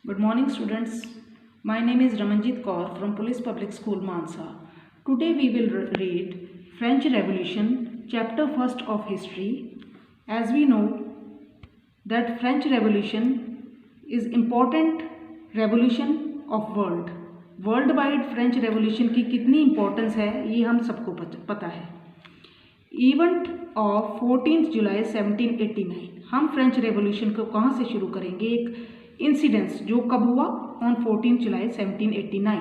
Good morning, students. My name is Ramanjit Kaur from Police Public School, Mansa. Today we will read French Revolution, chapter 1st of history. As we know that French Revolution is important revolution of world. World wide French revolution की कितनी importance है ये हम सबको पता है. Event of 14 जुलाई 1789. हम French revolution को कहाँ से शुरू करेंगे? एक इंसिडेंस जो कब हुआ? ऑन 14 जुलाई 1789.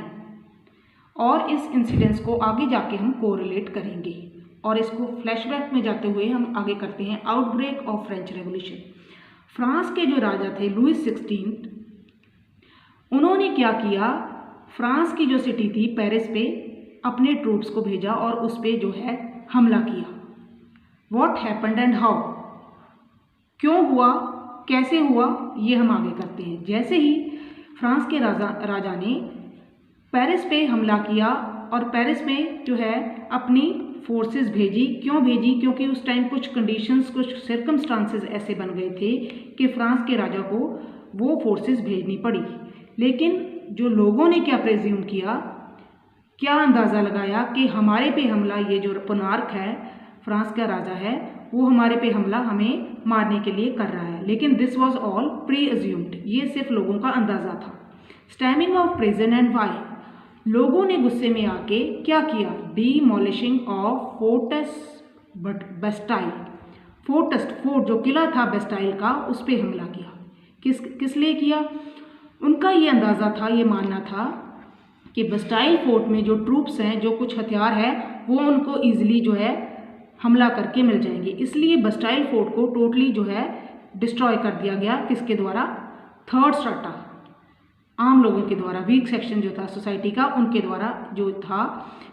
और इस इंसिडेंस को आगे जाके हम कोरिलेट करेंगे और इसको फ्लैशबैक में जाते हुए हम आगे करते हैं. Outbreak of French revolution. France के जो राजा थे लुइस 16, उन्होंने क्या किया? फ्रांस की जो सिटी थी पेरिस पे अपने ट्रूप्स को भेजा और उस पर जो है हमला किया. What happened and how? क्यों हुआ, कैसे हुआ, ये हम आगे करते हैं. जैसे ही फ्रांस के राजा ने पेरिस पे हमला किया और पेरिस में जो है अपनी फोर्सेस भेजी. क्यों भेजी? क्योंकि उस टाइम कुछ कंडीशंस, कुछ सर्कमस्टांसेस ऐसे बन गए थे कि फ्रांस के राजा को वो फोर्सेस भेजनी पड़ी. लेकिन जो लोगों ने क्या प्रेज्यूम किया, क्या अंदाज़ा लगाया कि हमारे पे हमला, ये जो पोनार्क है, फ्रांस का राजा है, वो हमारे पे हमला हमें मारने के लिए कर रहा है. लेकिन this was all pre assumed. ये सिर्फ लोगों का अंदाज़ा था. स्टैमिंग ऑफ प्रिजन एंड वाई. लोगों ने गुस्से में आके क्या किया? डीमोलिशिंग ऑफ फोर्ट्स बेस्टाइल. फोर्ट जो किला था बेस्टाइल का, उस पर हमला किया. किस लिए किया? उनका ये अंदाज़ा था, ये मानना था कि बेस्टाइल फोर्ट में जो ट्रूप्स हैं, जो कुछ हथियार है, वो उनको ईजिली जो है हमला करके मिल जाएंगे. इसलिए बेस्टाइल फोर्ट को टोटली जो है डिस्ट्रॉय कर दिया गया. किसके द्वारा? थर्ड स्ट्राटा, आम लोगों के द्वारा, वीक सेक्शन जो था सोसाइटी का, उनके द्वारा जो था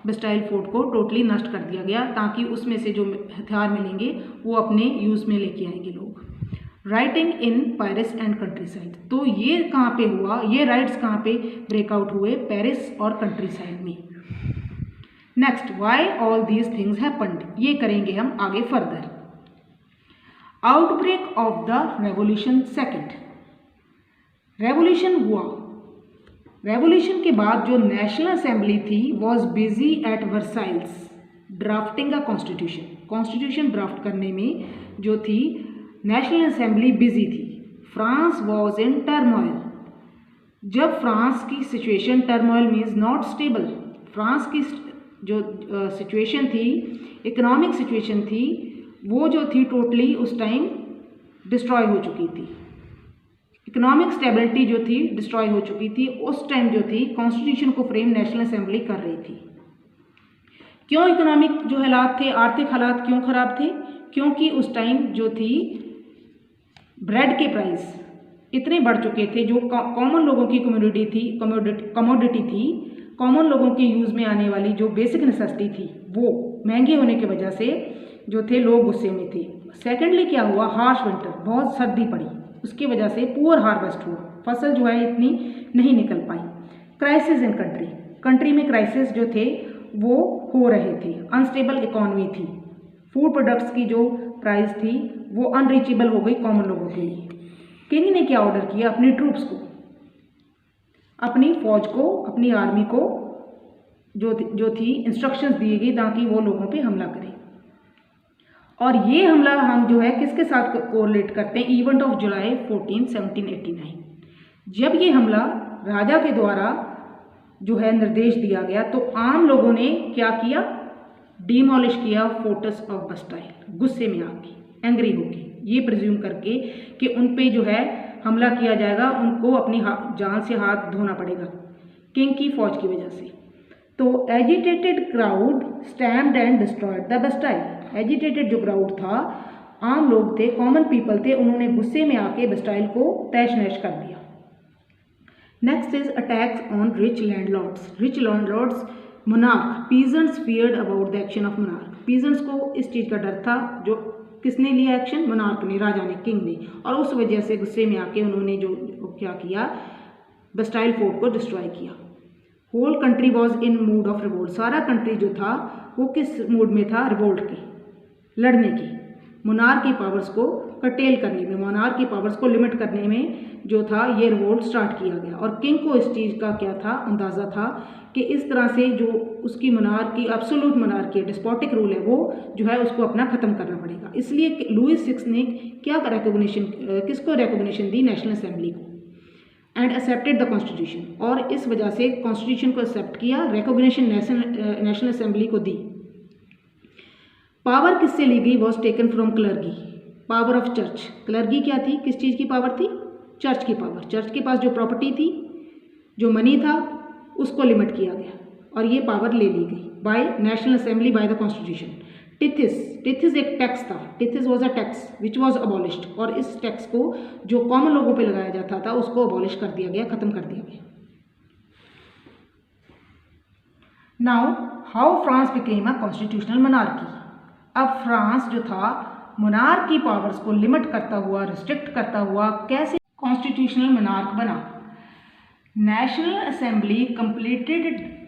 बेस्टाइल फोर्ट को टोटली नष्ट कर दिया गया, ताकि उसमें से जो हथियार मिलेंगे वो अपने यूज़ में लेके आएंगे लोग. Writing in Paris and country side. तो ये कहाँ पे हुआ? ये राइट्स कहाँ पे ब्रेकआउट हुए? पेरिस और कंट्री साइड में. Next, why all these things happened. ये करेंगे हम आगे further. Outbreak of the revolution second. Revolution हुआ. रेवोल्यूशन के बाद जो नेशनल असेंबली थी was busy at Versailles drafting a constitution. Constitution draft करने में जो थी नेशनल असेंबली बिजी थी. France was in turmoil. जब फ्रांस की situation, turmoil means not stable, France की जो सिचुएशन थी, इकोनॉमिक सिचुएशन थी, वो जो थी टोटली उस टाइम डिस्ट्रॉय हो चुकी थी. इकोनॉमिक स्टेबिलिटी जो थी डिस्ट्रॉय हो चुकी थी. उस टाइम जो थी कॉन्स्टिट्यूशन को फ्रेम नेशनल असेंबली कर रही थी. क्यों इकोनॉमिक जो हालात थे, आर्थिक हालात क्यों ख़राब थे? क्योंकि उस टाइम जो थी ब्रेड के प्राइस इतने बढ़ चुके थे. जो कॉमन लोगों की कम्युनिटी थी, कमोडिटी थी, कॉमन लोगों के यूज़ में आने वाली जो बेसिक नेसेसिटी थी, वो महंगे होने की वजह से जो थे लोग गुस्से में थे. सेकेंडली क्या हुआ? हार्श विंटर, बहुत सर्दी पड़ी, उसकी वजह से पुअर हार्वेस्ट हुआ, फसल जो है इतनी नहीं निकल पाई. क्राइसिस इन कंट्री में क्राइसिस जो थे वो हो रहे थे. अनस्टेबल इकॉनमी थी. फूड प्रोडक्ट्स की जो प्राइस थी वो अनरीचेबल हो गई कॉमन लोगों के लिए. किंग ने क्या ऑर्डर किया? अपने ट्रूप्स को, अपनी फौज को, अपनी आर्मी को जो थी इंस्ट्रक्शंस दिए गई ताकि वो लोगों पे हमला करें. और ये हमला हम जो है किसके साथ कोरिलेट करते हैं? Event of July 14 1789. जब ये हमला राजा के द्वारा जो है निर्देश दिया गया तो आम लोगों ने क्या किया? डिमोलिश किया फोर्ट्स ऑफ बेस्टाइल. गुस्से में आके, एंग्री होके, ये प्रिज्यूम करके कि उन पे जो है हमला किया जाएगा, उनको अपनी जान से हाथ धोना पड़ेगा किंग की फौज की वजह से. तो agitated crowd stamped and destroyed the Bastille. Agitated जो क्राउड था, आम लोग थे, कॉमन पीपल थे, उन्होंने गुस्से में आके बेस्टाइल को तहस नहस कर दिया. Next is attacks on rich landlords. Rich landlords, monarch, peasants feared about the action of monarch. Peasants को इस चीज़ का डर था. जो किसने लिया एक्शन? मोनार्क ने, राजा ने, किंग ने. और उस वजह से गुस्से में आके उन्होंने जो क्या किया? बेस्टाइल फोर्ट को डिस्ट्रॉय किया. Whole country was in mood of revolt. सारा कंट्री जो था वो किस मूड में था? रिवोल्ट के, लड़ने की, मोनार्क की पावर्स को कर्टेल करने में, मोनार्क की पावर्स को लिमिट करने में जो था ये रिवोल्ट स्टार्ट किया गया। और किंग को इस चीज़ का क्या था, अंदाज़ा था कि इस तरह से जो उसकी monarchy, absolute monarchy, despotic rule है, वो जो है उसको अपना ख़त्म करना पड़ेगा। इसलिए लुईस सिक्स ने क्या रिकॉग्निशन, किसको रिकॉग्निशन दी, नेशनल असेंबली को, एंड एक्सेप्टेड द कॉन्स्टिट्यूशन। और इस वजह से कॉन्स्टिट्यूशन को एक्सेप्ट किया, रिकॉग्निशन नेशनल असेंबली को दी। पावर किससे ली गई, was taken from clergy, power of church. Clergy क्या थी, किस चीज़ की पावर थी, चर्च की पावर। चर्च के पास जो प्रॉपर्टी थी, जो मनी था, उसको लिमिट किया गया और ये पावर ले ली गई by national assembly, by the constitution. Tithes एक टैक्स था, tithes was a tax which was abolished, और इस टैक्स को जो कॉमन लोगों पे लगाया जाता था उसको अबॉलिश कर दिया गया, खत्म कर दिया गया। Now how France became a constitutional monarchy. अब फ्रांस जो था मोनार्क की पावर्स को लिमिट करता हुआ, रिस्ट्रिक्ट करता हुआ कैसे कॉन्स्टिट्यूशनल मोनार्क बना। National assembly completed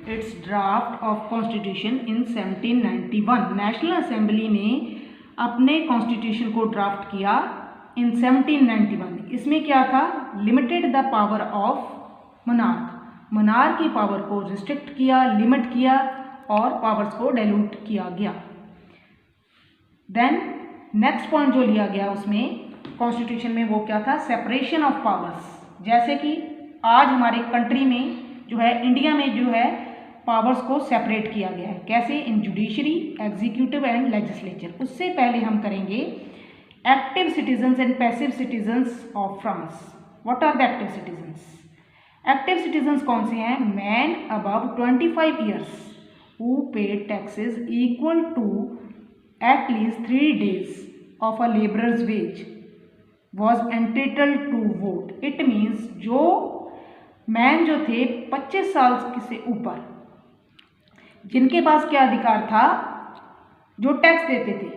it's draft of constitution in 1791। National assembly ने अपने कॉन्स्टिट्यूशन को ड्राफ्ट किया इन 1791। इसमें क्या था, limited the power of monarch, monarch की पावर को रिस्ट्रिक्ट किया, लिमिट किया और पावर्स को डाइल्यूट किया गया। देन नेक्स्ट पॉइंट जो लिया गया उसमें कॉन्स्टिट्यूशन में, वो क्या था, सेपरेशन ऑफ पावर्स। जैसे कि आज हमारे कंट्री में जो है, इंडिया में जो है, पावर्स को सेपरेट किया गया है। कैसे, in judiciary, executive and legislature. उससे पहले हम करेंगे active citizens and passive citizens of France. What are the active citizens? Active citizens कौन से हैं? Man above 25 years who paid taxes equal to at least 3 days of a laborer's wage was entitled to vote. It means जो man जो थे 25 साल से ऊपर, जिनके पास क्या अधिकार था, जो टैक्स देते थे,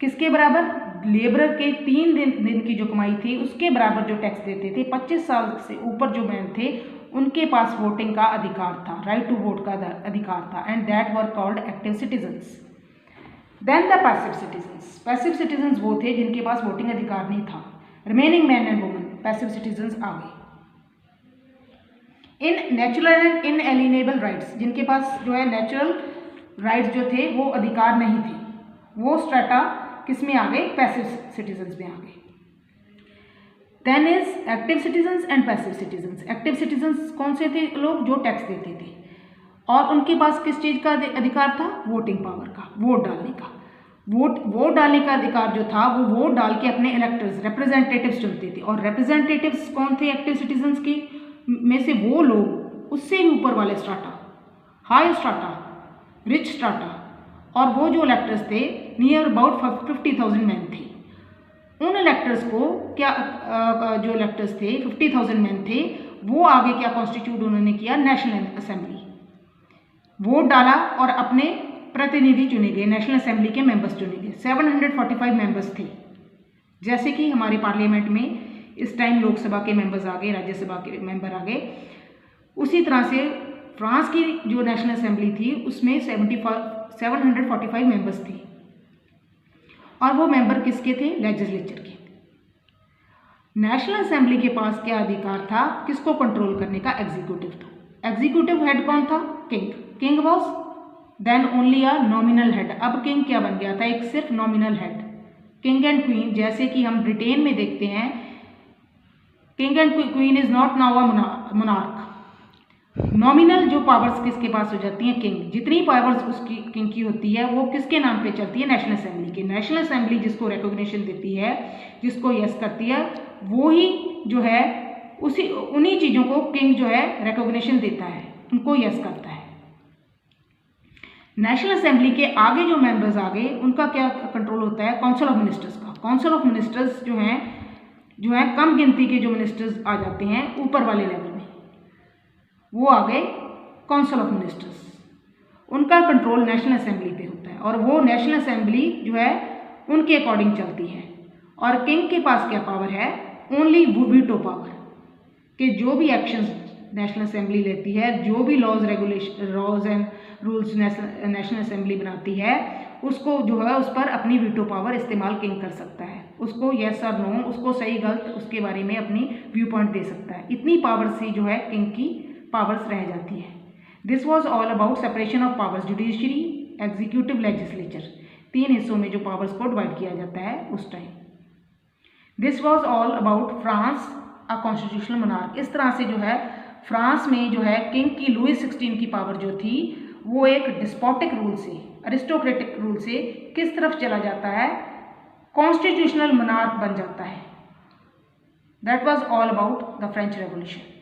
किसके बराबर, लेबरर के 3 दिन की जो कमाई थी उसके बराबर जो टैक्स देते थे। 25 साल से ऊपर जो मैन थे उनके पास वोटिंग का अधिकार था, राइट टू वोट का अधिकार था, and that were called active citizens. Then the passive citizens. Passive citizens वो थे जिनके पास वोटिंग अधिकार नहीं था। Remaining man and women, passive citizens आ गए। In natural and inalienable rights, जिनके पास जो है नेचुरल राइट्स जो थे वो अधिकार नहीं थे, वो स्ट्रेटा किस में आ गए, पैसिव सिटीजन्स में आ गए। Then is active citizens and passive citizens. Active citizens कौन से थे, लोग जो टैक्स देते थे और उनके पास किस चीज़ का अधिकार था, वोटिंग पावर का, वोट डालने का। वोट डालने का अधिकार जो था वो वोट डाल के अपने इलेक्टर्स, रिप्रेजेंटेटिव्स चुनते थे। और रिप्रेजेंटेटिव्स कौन थे एक्टिव सिटीजन्स के में से, वो लोग उससे भी ऊपर वाले strata, high strata, rich strata, और वो जो इलेक्टर्स थे नियर अबाउट 50,000 मैन थे। उन इलेक्टर्स को क्या, जो इलेक्टर्स थे 50,000 मैन थे, वो आगे क्या कॉन्स्टिट्यूट उन्होंने किया, नेशनल असेंबली। वोट डाला और अपने प्रतिनिधि चुने गए, नेशनल असेंबली के मेंबर्स चुने गए। 745 मेंबर्स थे, जैसे कि हमारे पार्लियामेंट में इस टाइम लोकसभा के मेंबर्स आ गए, राज्यसभा के मेंबर आ गए। उसी तरह से फ्रांस की जो नेशनल असेंबली थी उसमें 745 मेंबर्स थे, और वो मेंबर किसके थे, लेजिस्लेचर के। नेशनल असेंबली के पास क्या अधिकार था, किसको कंट्रोल करने का, एग्जीक्यूटिव था। एग्जीक्यूटिव हेड कौन था, king. King was then only a nominal head. अब किंग क्या बन गया था, एक सिर्फ nominal head. King and queen, जैसे कि हम ब्रिटेन में देखते हैं, king and queen is not now a monarch. Nominal जो पावर्स किसके पास हो जाती हैं, किंग। जितनी पावर्स उसकी किंग की होती है वो किसके नाम पे चलती है, नेशनल असेंबली के। नेशनल असेंबली जिसको रिकॉग्निशन देती है, जिसको यस करती है, वो ही जो है उन्हीं चीज़ों को किंग जो है रिकॉग्निशन देता है, उनको यस करता है। नेशनल असेंबली के आगे जो मेंबर्स आ गए उनका क्या कंट्रोल होता है, काउंसिल ऑफ मिनिस्टर्स का। काउंसिल ऑफ मिनिस्टर्स जो हैं कम गिनती के जो मिनिस्टर्स आ जाते हैं ऊपर वाले लेवल में, वो आ गए काउंसिल ऑफ मिनिस्टर्स। उनका कंट्रोल नेशनल असेंबली पे होता है, और वो नेशनल असेंबली जो है उनके अकॉर्डिंग चलती है। और किंग के पास क्या पावर है, ओनली वीटो पावर, कि जो भी एक्शंस नेशनल असेंबली लेती है, जो भी laws and rules national assembly बनाती है, उसको जो है उस पर अपनी वीटो पावर इस्तेमाल किंग कर सकता है। उसको येस और नो, उसको सही गलत, उसके बारे में अपनी व्यू पॉइंट दे सकता है। इतनी पावर से जो है किंग की पावर्स रह जाती है। This was all about separation of powers, judiciary, executive, legislature. 3 हिस्सों में जो पावर्स को डिवाइड किया जाता है उस time. This was all about France a constitutional monarch. इस तरह से जो है फ्रांस में जो है किंग की लुई 16 की पावर जो थी वो एक डिस्पोटिक रूल से, अरिस्टोक्रेटिक रूल से किस तरफ चला जाता है, कॉन्स्टिट्यूशनल मोनार्क बन जाता है। That was all about the French revolution.